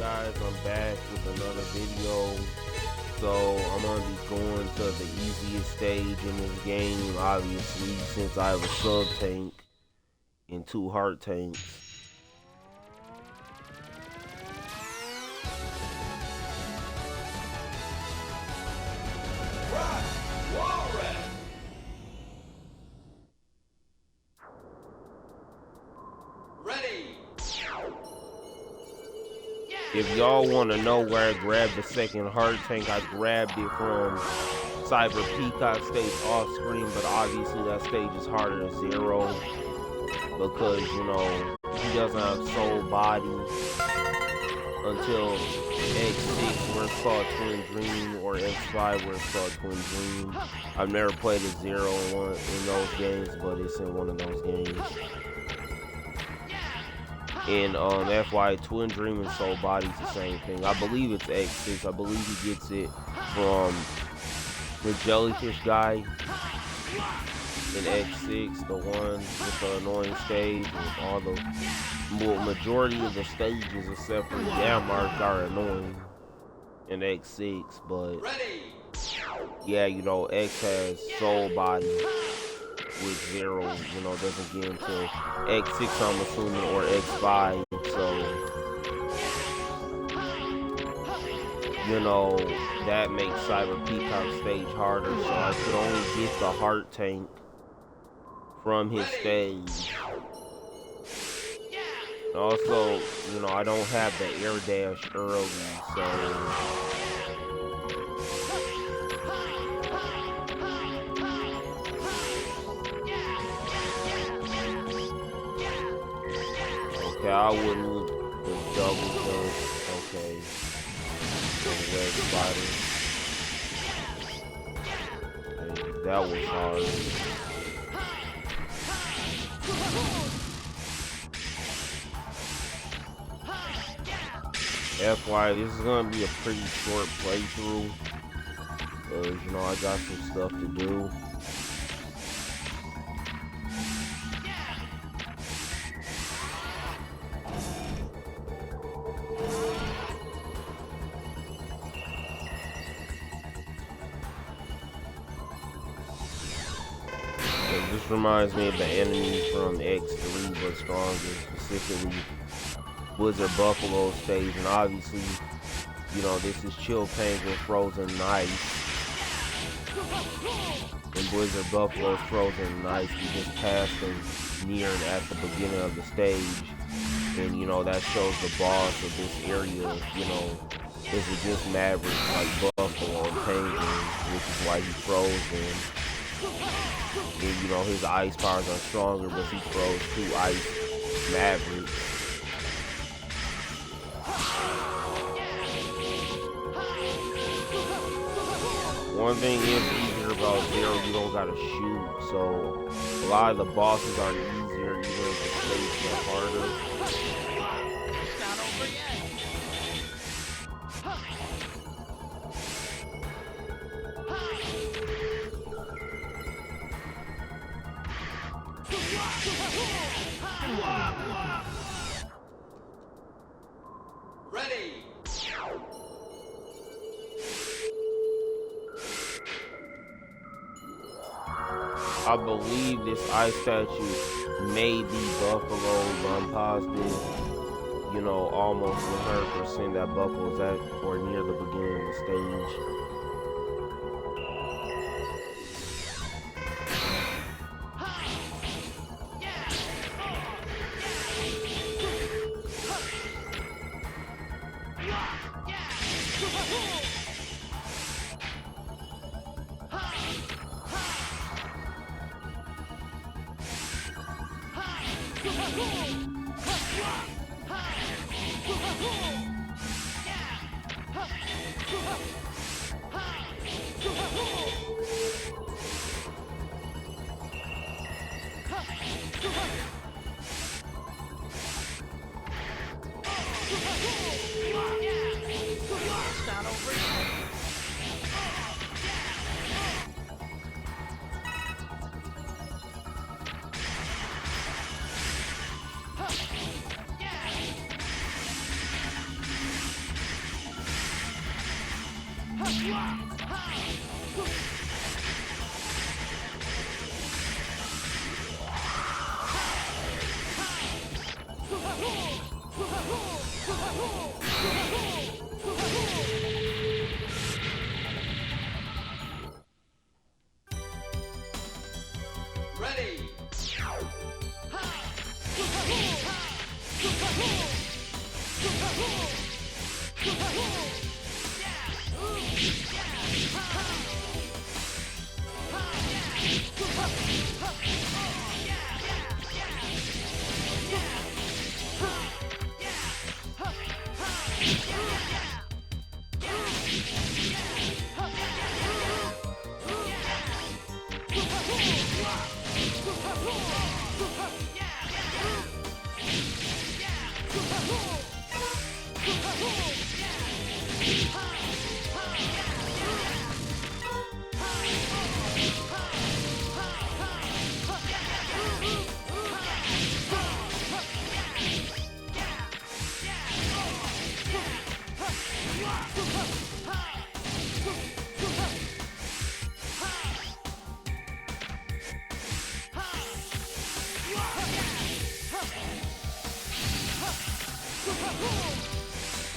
guys, I'm back with another video. So I'm gonna be going to the easiest stage in this game, obviously, since I have a sub tank and 2 heart tanks. If y'all want to know where I grabbed the second heart tank, I grabbed it from Cyber Peacock stage off screen, but obviously that stage is harder than Zero because, you know, he doesn't have soul body until X6 where it's called Twin Dream, or X5 where it's called Twin Dream. I've never played a Zero in those games, but it's in one of those games. And FY Twin Dream and Soul Body's the same thing. I believe it's X6. I believe he gets it from the jellyfish guy in X6, the one with the annoying stage. With all the majority of the stages except for the Yamark are annoying in X6, but yeah, you know, X has Soul Body, with Zero, you know, doesn't get until X6, I'm assuming, or X5, so, you know, that makes Cyber Peacock stage harder, so I could only get the heart tank from his stage. And also, you know, I don't have the air dash early, so okay, I wouldn't the double jump. Okay. The red spider. Okay, that was hard. FY, this is gonna be a pretty short playthrough. Because, you know, I got some stuff to do. This reminds me of the enemy from X3, but stronger, specifically Blizzard Buffalo stage, and obviously, you know, this is Chill Penguin frozen in ice. And Blizzard Buffalo's frozen in ice, we just passed them near and at the beginning of the stage, and you know, that shows the boss of this area, you know, this is just Mavericks like Buffalo and Penguin, which is why he frozen. And you know, his ice powers are stronger, but he throws 2 ice Mavericks. One thing is easier about Zero, you don't gotta shoot, so a lot of the bosses are easier, even if the stage is harder. Ready. I believe this ice statue may be Buffalo, but I'm positive, you know, almost 100% that Buffalo's at or near the beginning of the stage.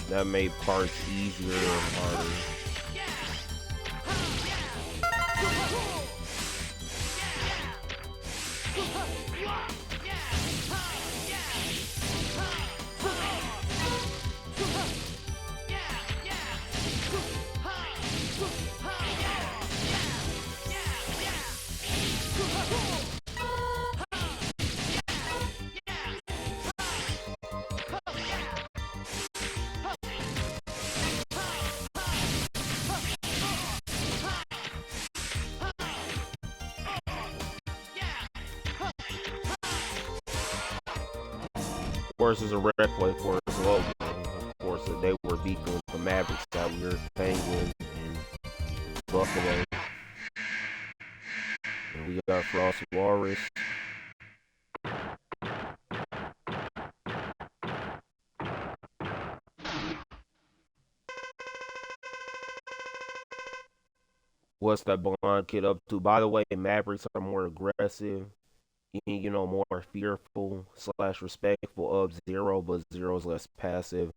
That made parts easier and harder. Of course, it's a red play for us. Well, of course, they were beating the Mavericks that we're Penguin and Buffalo. And we got Frost Walrus. What's that blonde kid up to? By the way, Mavericks are more aggressive, more fearful slash respectful of Zero, but Zero's less passive.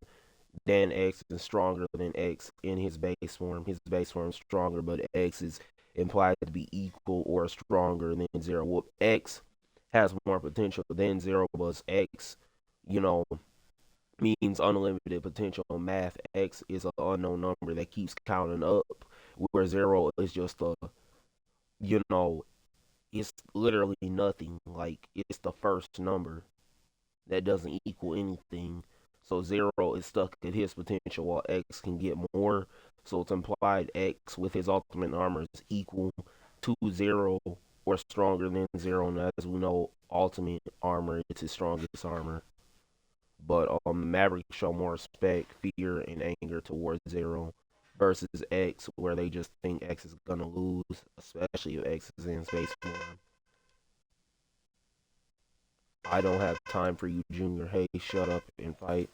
Then X is stronger than X in his base form. His base form is stronger, but X is implied to be equal or stronger than Zero. Well, X has more potential than Zero, but X, you know, means unlimited potential. Math X is an unknown number that keeps counting up, where Zero is just you know, it's literally nothing. Like, it's the first number that doesn't equal anything. So Zero is stuck at his potential while X can get more. So it's implied X with his ultimate armor is equal to Zero or stronger than Zero. And as we know, ultimate armor is his strongest armor. But Mavericks show more respect, fear, and anger towards Zero versus X, where they just think X is gonna lose, especially if X is in space form. I don't have time for you, Junior. Hey, shut up and fight.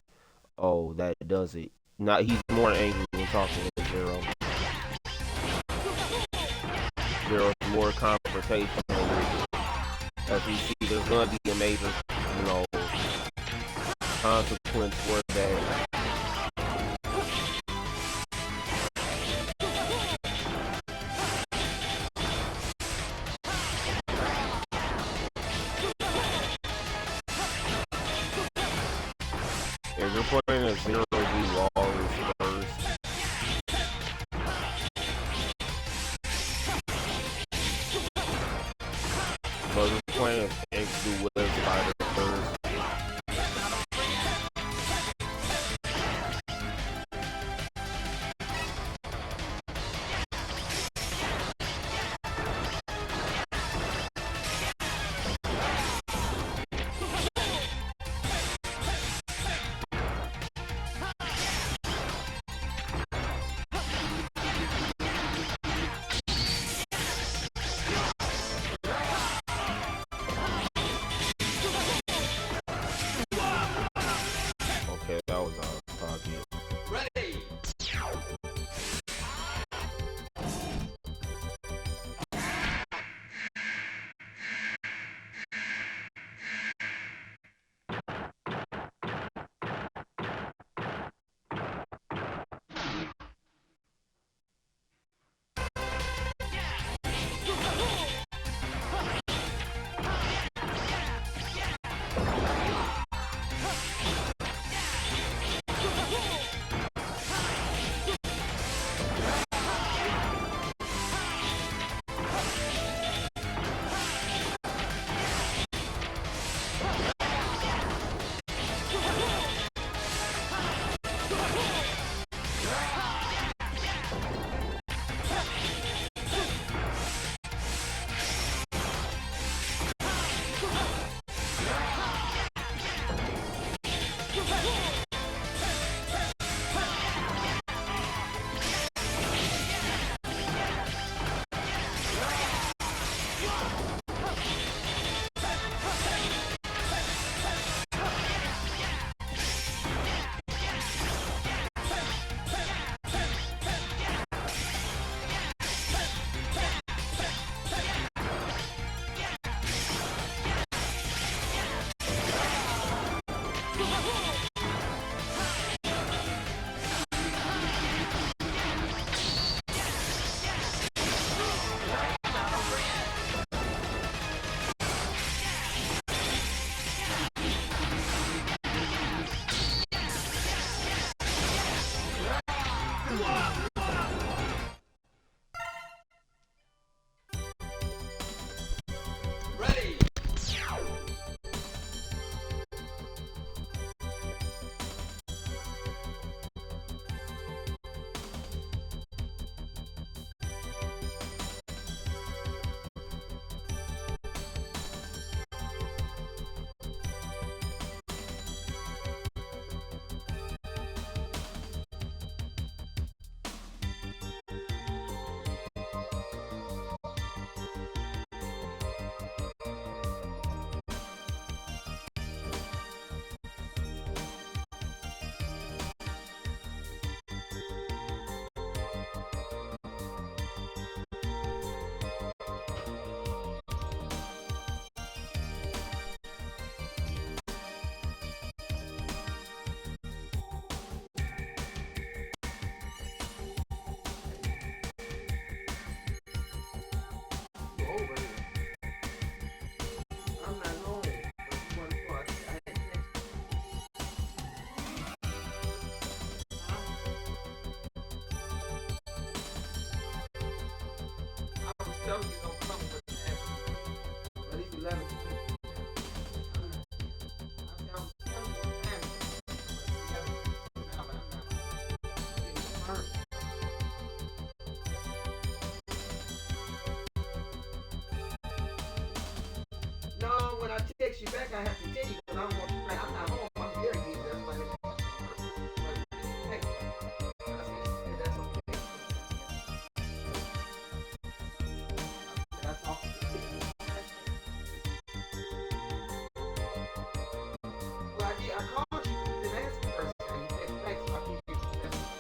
Oh, that does it. Not he's more angry when talking to Zero. Zero's more confrontational. As we see, there's gonna be a major, consequence for that. If you're playing a Zero V Walrus first, but if you're playing an X Duel Spider first, No, when I text you back, I have to tell you because I don't want you to. I'm not home. I'm very busy. That's why that's okay. That's all. Well, I did. I called you. You didn't answer the first time. You text back, so I keep you. That's okay.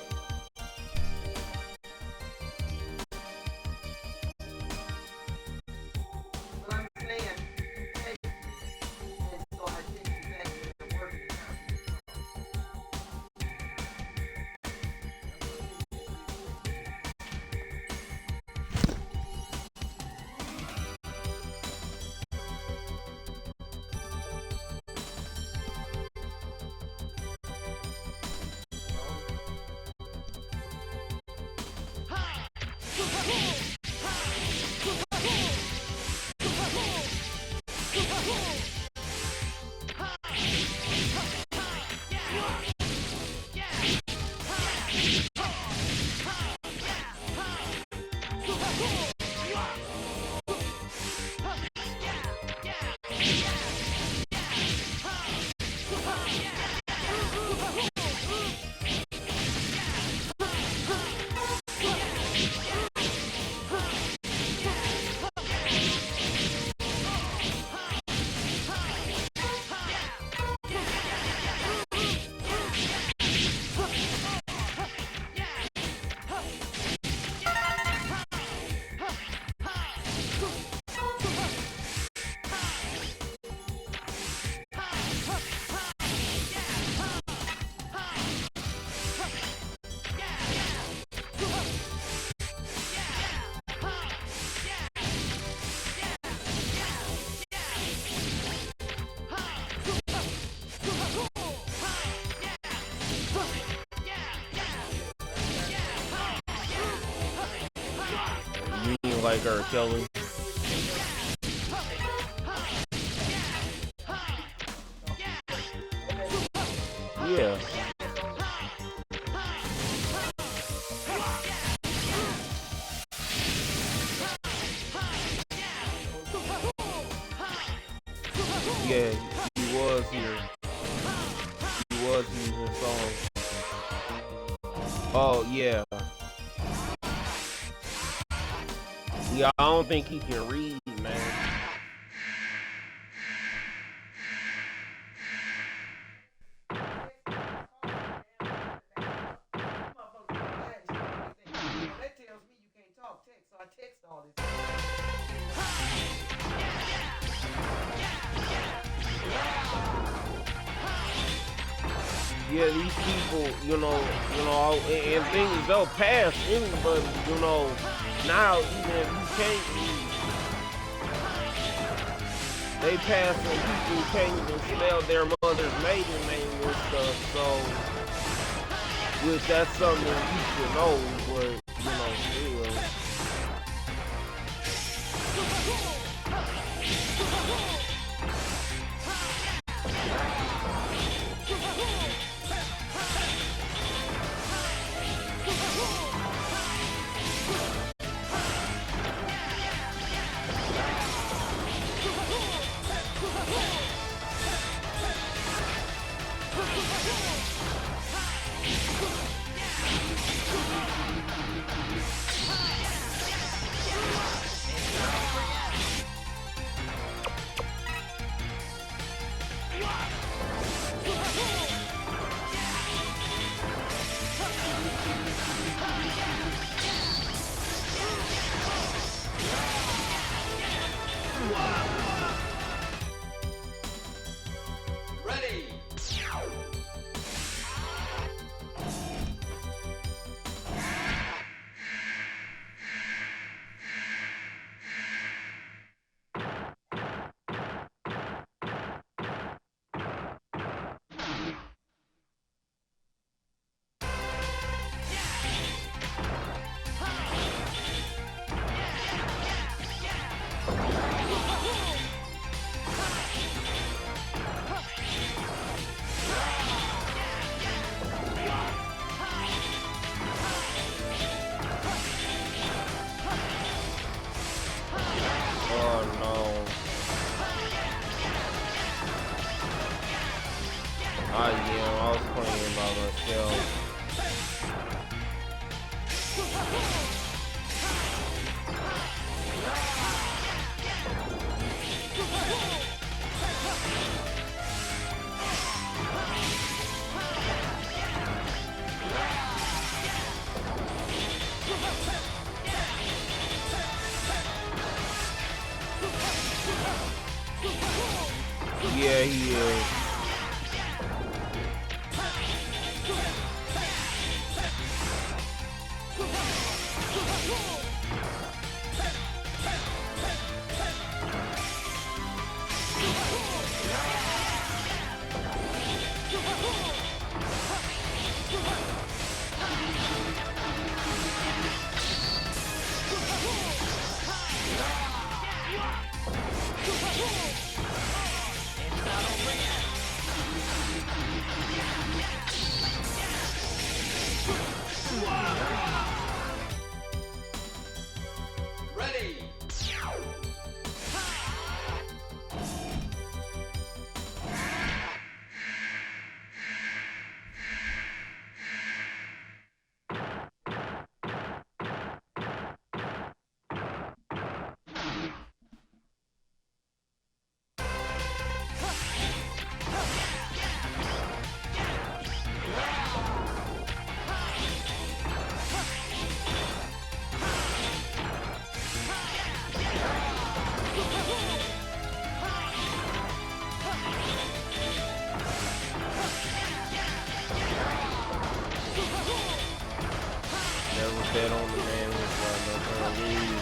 But I'm saying. Like R. Kelly. Yeah. Yeah, he was here. He was using his song. Oh, yeah. Yeah, I don't think he can read, man. That tells me you can't talk text, so I text all this. Yeah, these people, and things they'll pass anybody, now even if you can't read, they pass on people who can't even spell their mother's maiden name and stuff, so, which that's something you should know, but, still. I was playing by myself. Yeah, he is. Bet on the man was like, no, leave.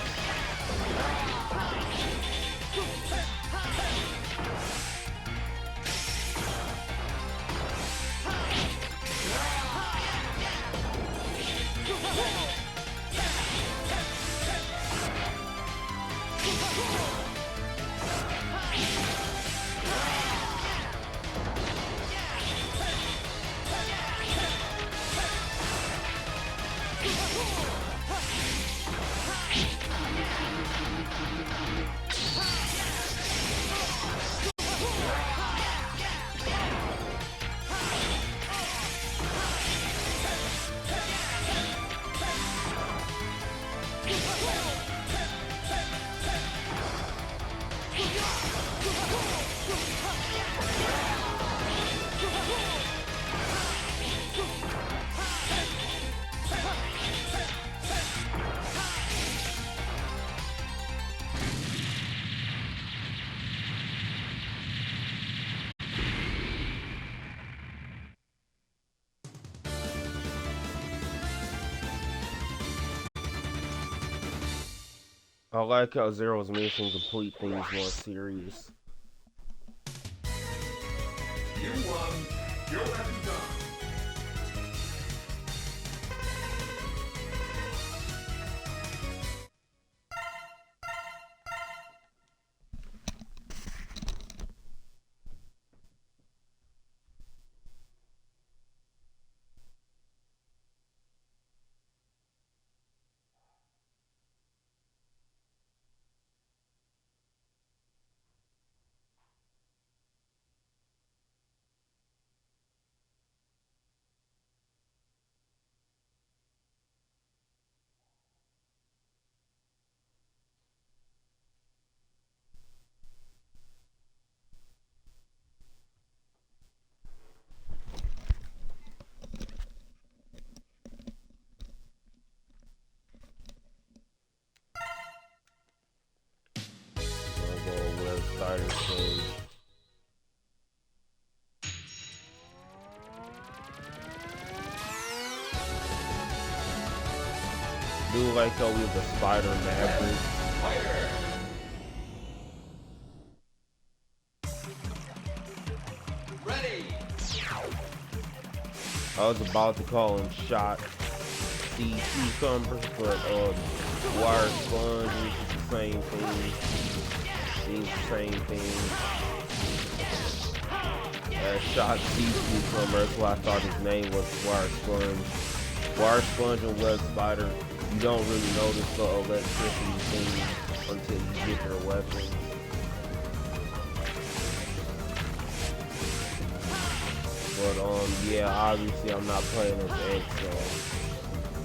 I like how Zero's mission complete things more serious. You won. Your weapon done. I'm gonna go with Spider Stage. Do like how we have the Spider Maverick. Fighter. Ready. I was about to call him Shot C Cucumbers, but Wire Sponge is the same thing. Seems the same thing. Shot C Cucumber, that's why I thought his name was Wire Sponge. Wire Sponge and Web Spider, you don't really notice the electricity thing until you get their weapons. But yeah, obviously I'm not playing as X, so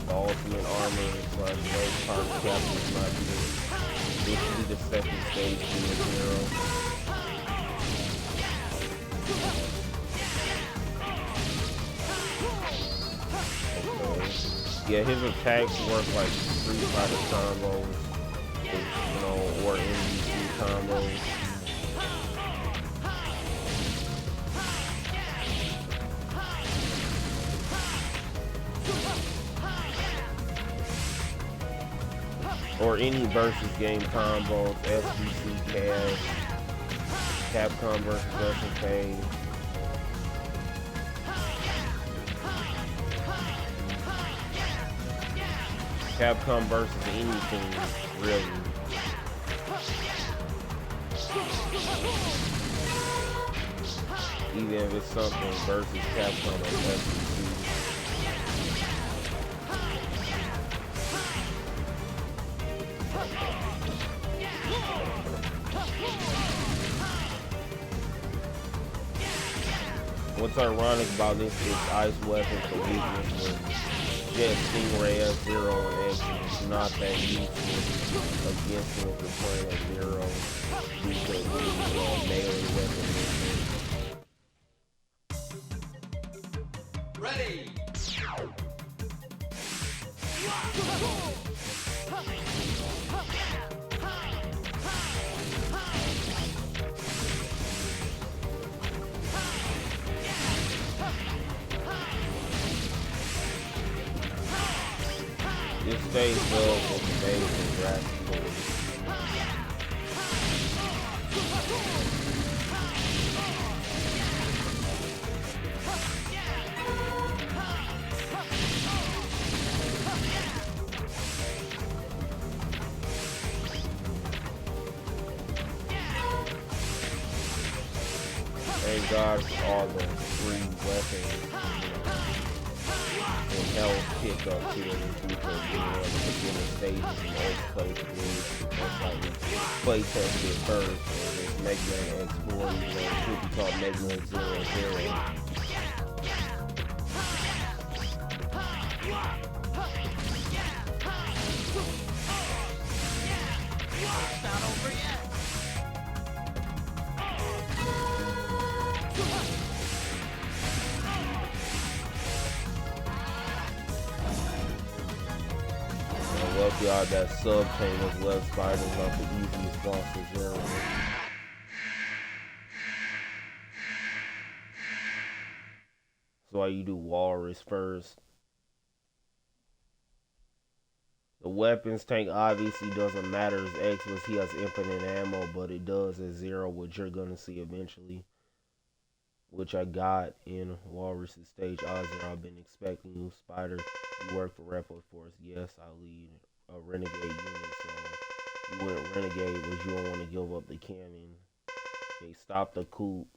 the ultimate armor plus Red Card Captain is not good. This should be the second stage in the Zero. Okay. Yeah, his attacks work like Street Fighter combos, you know, or NBC combos. Or any versus game combos, SBC Cash, Capcom versus SNK. Capcom versus anything, really. Even if it's something versus Capcom or SBC. What's ironic about this is ice weapons for weakness with Jet Stingray F-Zero and X is not that useful against him if you're playing at Zero because he's a melee weapon. Ready. This stage build was amazing drastically. Thank God for all the free weapons. And health pickup here in people being able to get in stages and edge play the games. That's like we play tested it first. And this Megaman X4, you know, it should be called Megaman 00. Lucky out that sub chain of Web Spiders off the easiest boss of Zero. That's why you do Walrus first. The weapons tank obviously doesn't matter as X was he has infinite ammo, but it does as Zero, which you're gonna see eventually. Which I got in Walrus's stage. Ozzer, I've been expecting you. Spider, you work for Repo Force. Yes, I lead a renegade unit, so you went renegade, but you don't want to give up the cannon. Okay, stop the coup.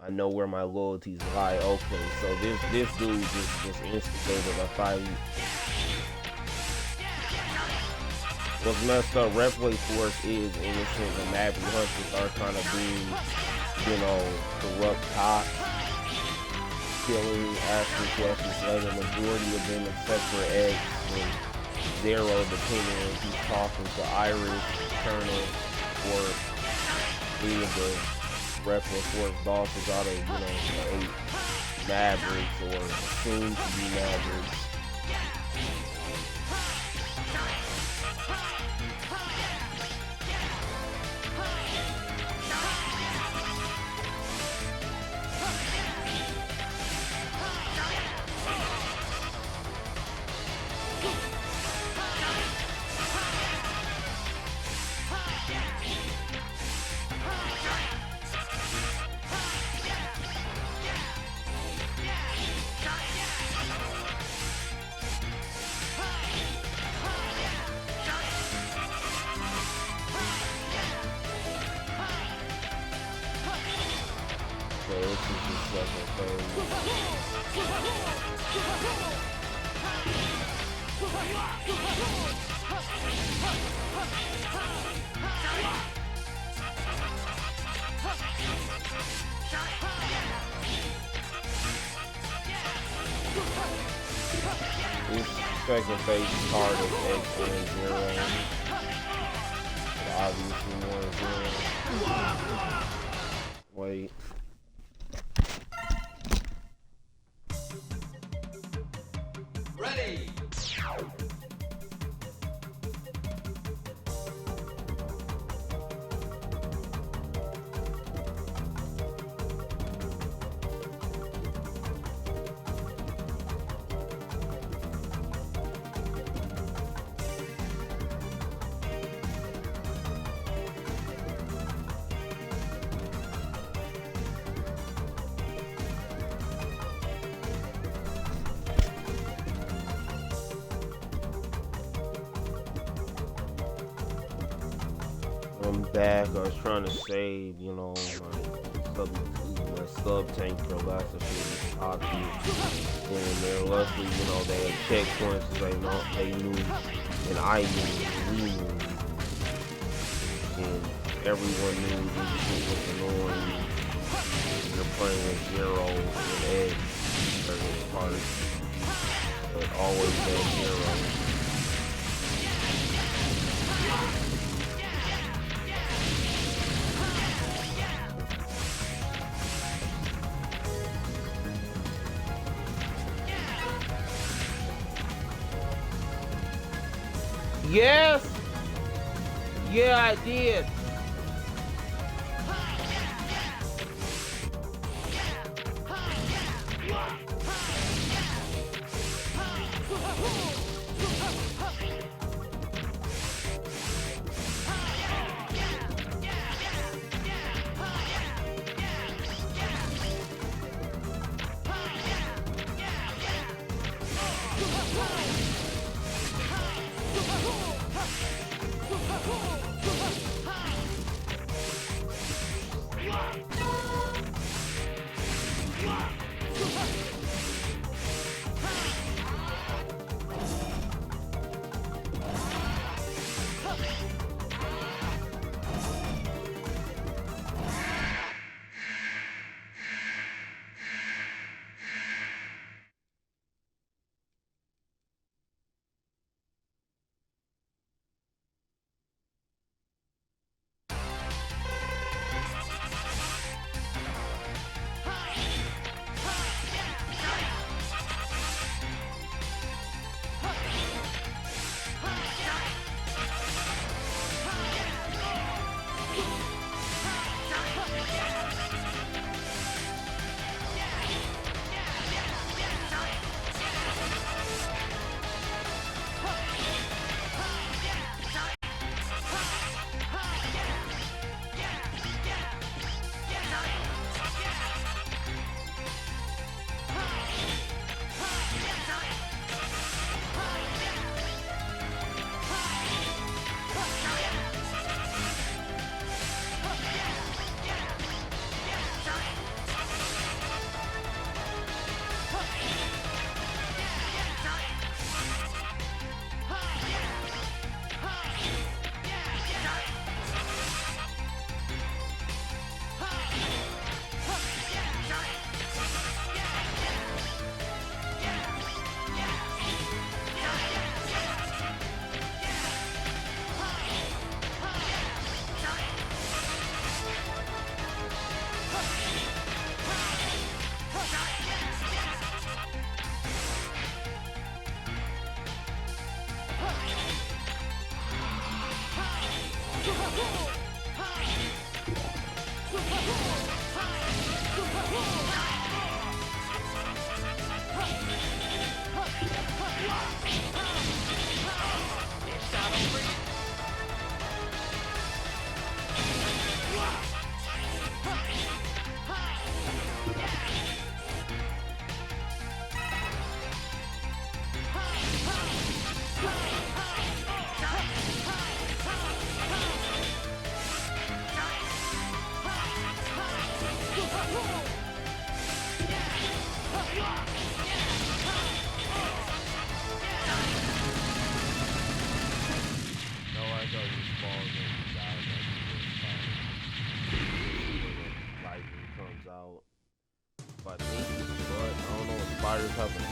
I know where my loyalties lie. Okay, so this dude just instigated a fight. What's messed up, Repway Force is innocent, and Maverick Hunters are kind of being, corrupt cops, killing, asking questions later. The majority of them, except for X and Zero, depending on if he's talking to Iris, Colonel, or any of the Repway Force bosses out of, the 8 Mavericks or soon to be Mavericks. So this is just like a thing. This second phase card is X and Zero. Obviously more Zero. Wait. Ready. I'm back. I was trying to save, my sub tank for last of it obvious. And they're luckily, they had checkpoints so they knew and I knew, we knew. And everyone knew this shit was annoying. You're playing with Zero and Ed for this part. But always had Zero. Yes! Yeah, I did.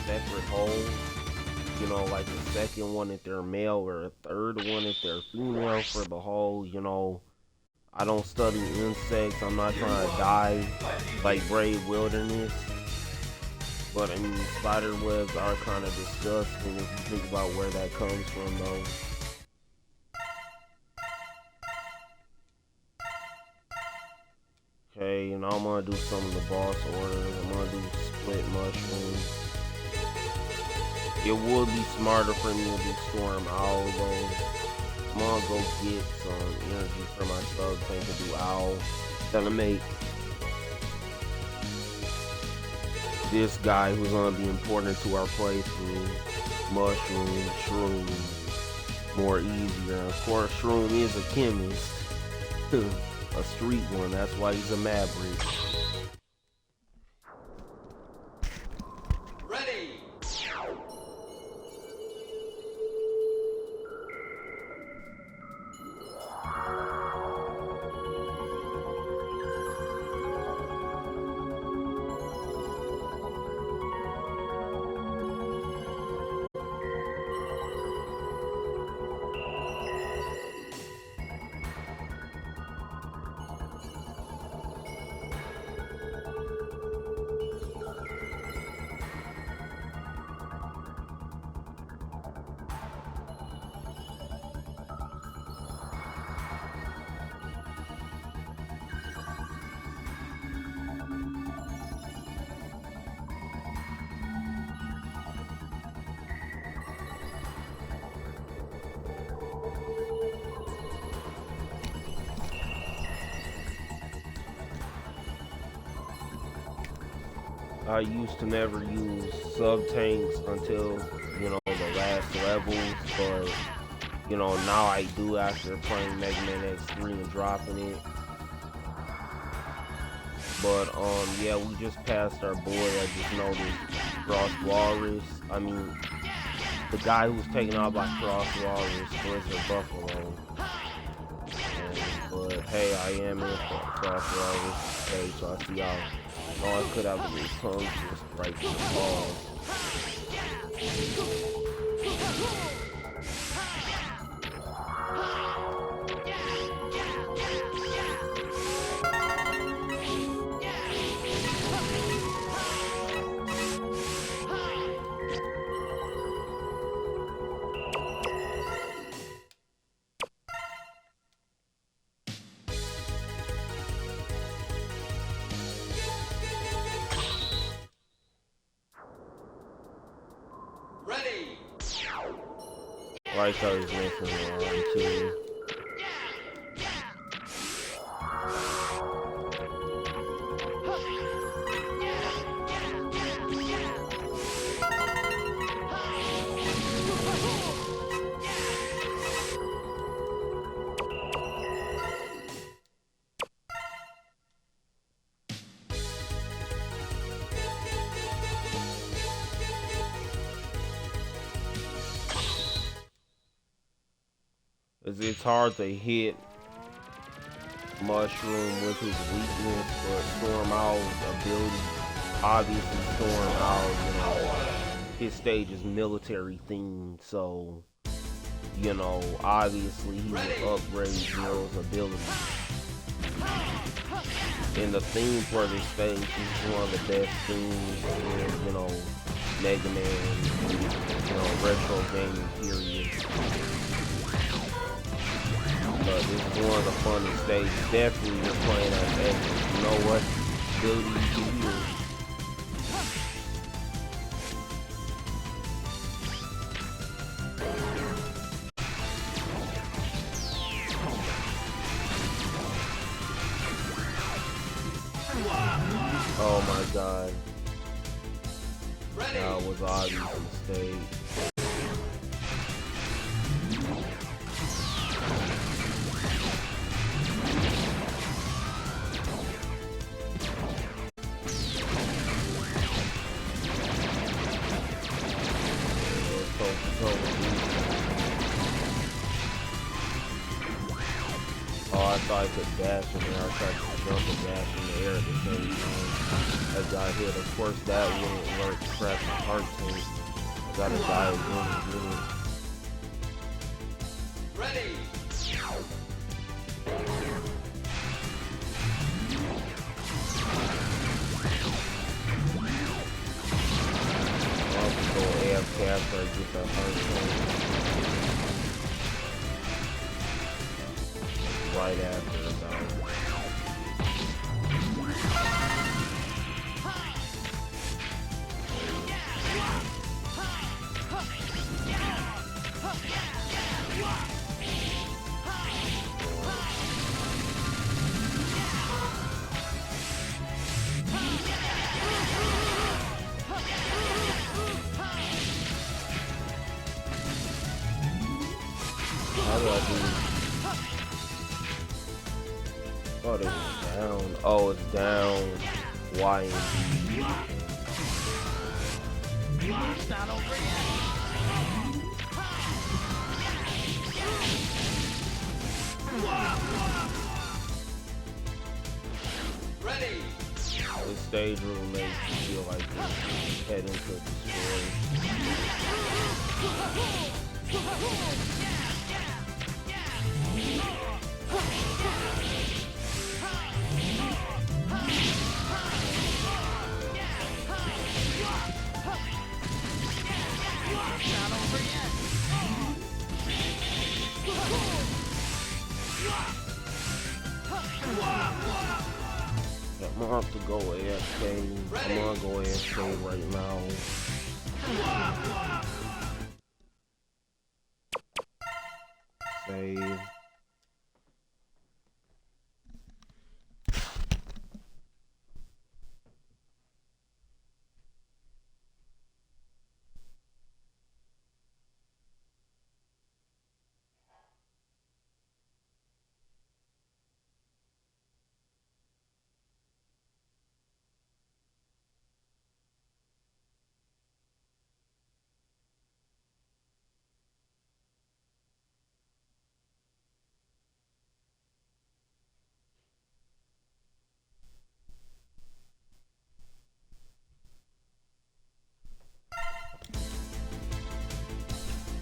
separate holes. You know, like the second one if they're male or a third one if they're female for the whole, you know, I don't study insects. I'm not trying to die like Brave Wilderness. But I mean, spider webs are kind of disgusting if you think about where that comes from, though. Okay, and I'm gonna do some of the boss orders. I'm gonna do split mushrooms. It would be smarter for me to do storm owl though. I'm gonna go get some energy for my sub tank to do owl. Gonna make this guy who's gonna be important to our playthrough, mushroom, shroom, more easier. And of course, shroom is a chemist, a street one. That's why he's a maverick. Ready. I used to never use sub tanks until, you know, the last levels, but you know, now I do after playing Megaman X3 and dropping it. But yeah, we just passed our boy. I just noticed Cross Walrus. I mean, the guy who was taken out by Cross Walrus, Blizzard Buffalo. But hey, I am in Cross Walrus. Hey, so I see y'all. Oh, I could have a little tongue just right to the ball. Ready. Like I was missing one too. It's hard to hit Mushroom with his weakness, but Storm Owl's ability, obviously Storm Owl, you know, his stage is military themed, so, you know, obviously he will upgrade Nero's ability. And the theme for this stage is one of the best themes in, you know, Mega Man, you know, retro gaming period. But this is one of the funnest stages. Definitely just playing at X. You know what? Ability you can use. Oh my god. That was obvious mistake. Oh, I thought I could dash in there. I tried to jump and dash in the air at the same time. That got hit. Of course, that wouldn't work. Crap, my heart tank. I gotta die again and again. Ready. I'll just go AFK after I get that heart tank. Right after about. How do I do? Oh, it's down. Oh, it's down. Y and D. It's not over yet. Ready. The stage room makes you feel like you're heading to destroy. Not over yet. I'm gonna have to go AFK. I'm gonna go AFK right now. Save.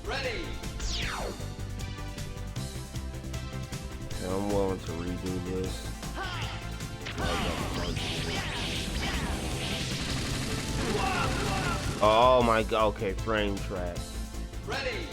Ready. Okay, I'm willing to redo this. Oh my god, okay, frame track. Ready.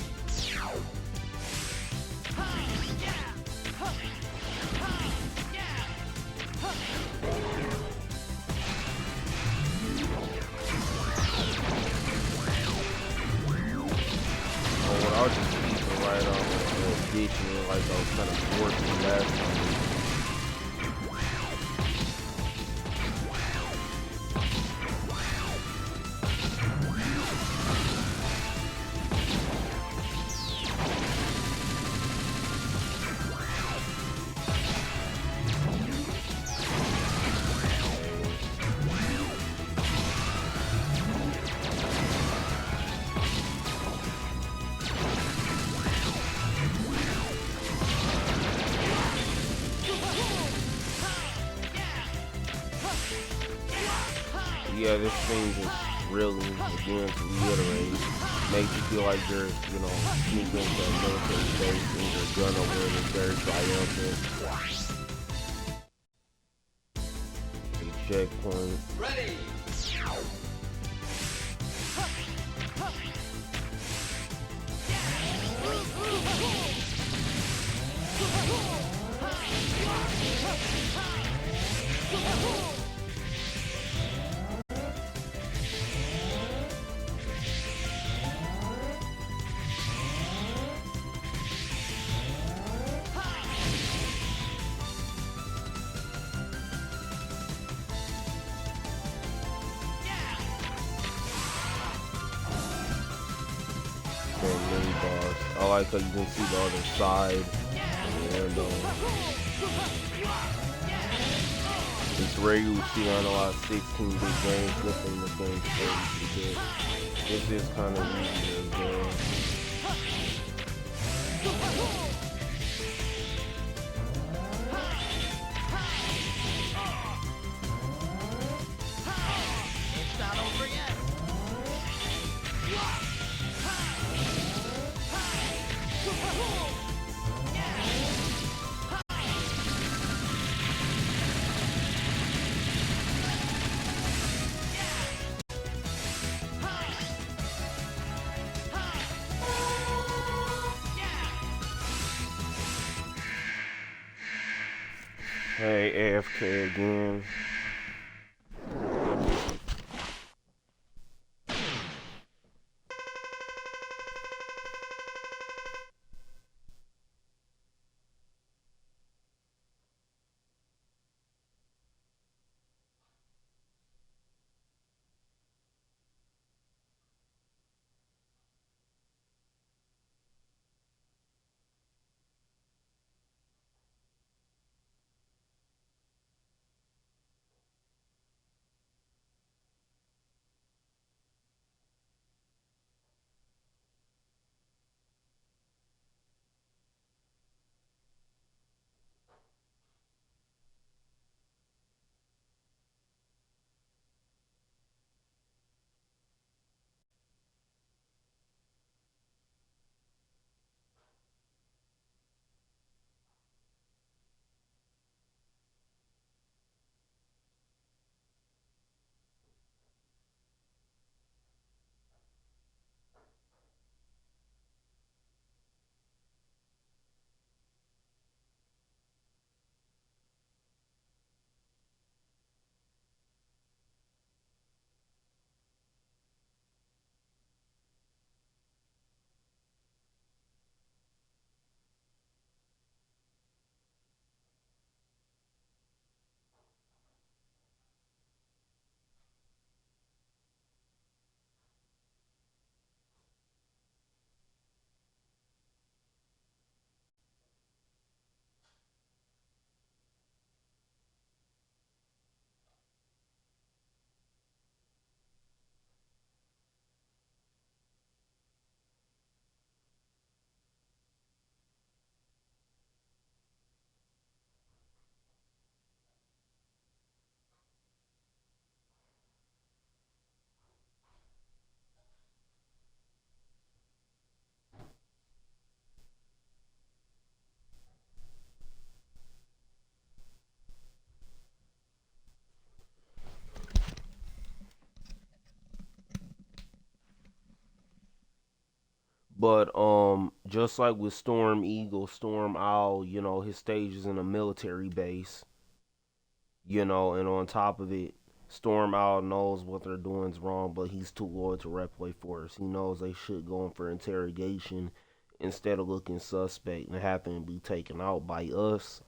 Oh, I'll just keep it right on the ditch and like I was kind of forcing last time. Yeah, this thing just really, again, to reiterate, makes you feel like you're, you know, sneaking into a military base and your gun over it is very triumphant. A checkpoint. Ready. Mini boss. I like how you can see the other side of the window. It's rare you see on a lot of 16-bit games flipping the game stage because this is kind of easier as well. Hey, AFK again. But just like with Storm Eagle, Storm Owl, his stage is in a military base, and on top of it, Storm Owl knows what they're doing is wrong, but he's too loyal to Replay Force. He knows they should go in for interrogation instead of looking suspect and having to be taken out by us.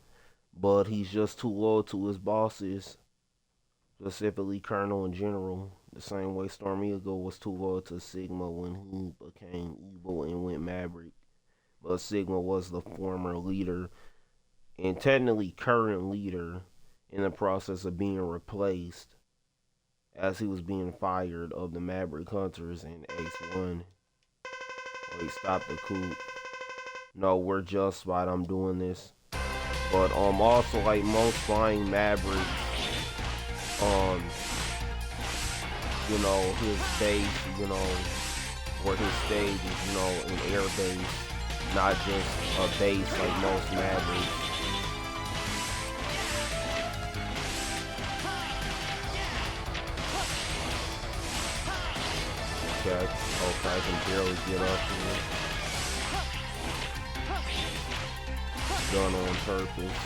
But he's just too loyal to his bosses, specifically Colonel and General. The same way Storm Eagle was too loyal to Sigma when he became evil and went Maverick. But Sigma was the former leader and technically current leader in the process of being replaced as he was being fired of the Maverick Hunters in X1. Wait, stop the coup. No, we're just right. I'm doing this. But also like most flying Mavericks, um, his base, or his stage is, an air base, not just a base like most Mavericks. Okay, I can barely get up here. Done on purpose.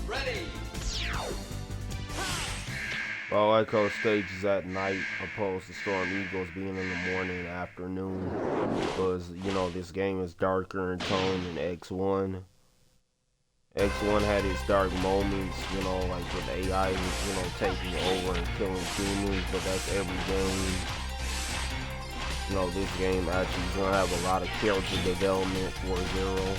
Ready. I like how stages at night opposed to Storm Eagles being in the morning and afternoon. Because, this game is darker in tone than X1. X1 had its dark moments, you know, like with AI, you know, taking over and killing humans, but that's every game. You know, this game actually is gonna have a lot of character development for Zero.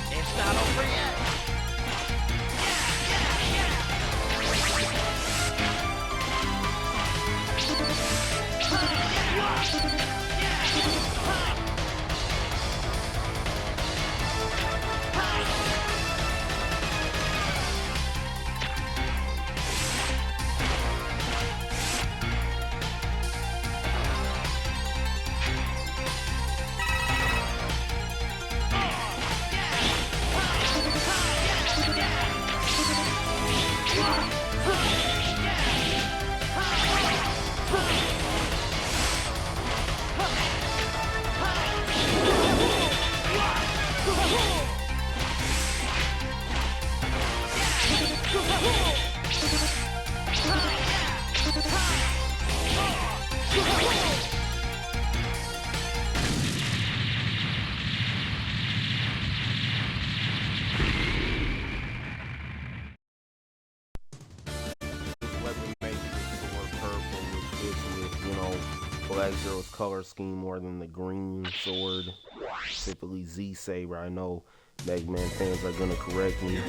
It's not over yet. Weapon makes the sword purple, which fits with, you know, Black Zero's color scheme more than the green sword. Typically Z Saber. I know Megaman fans are gonna correct me.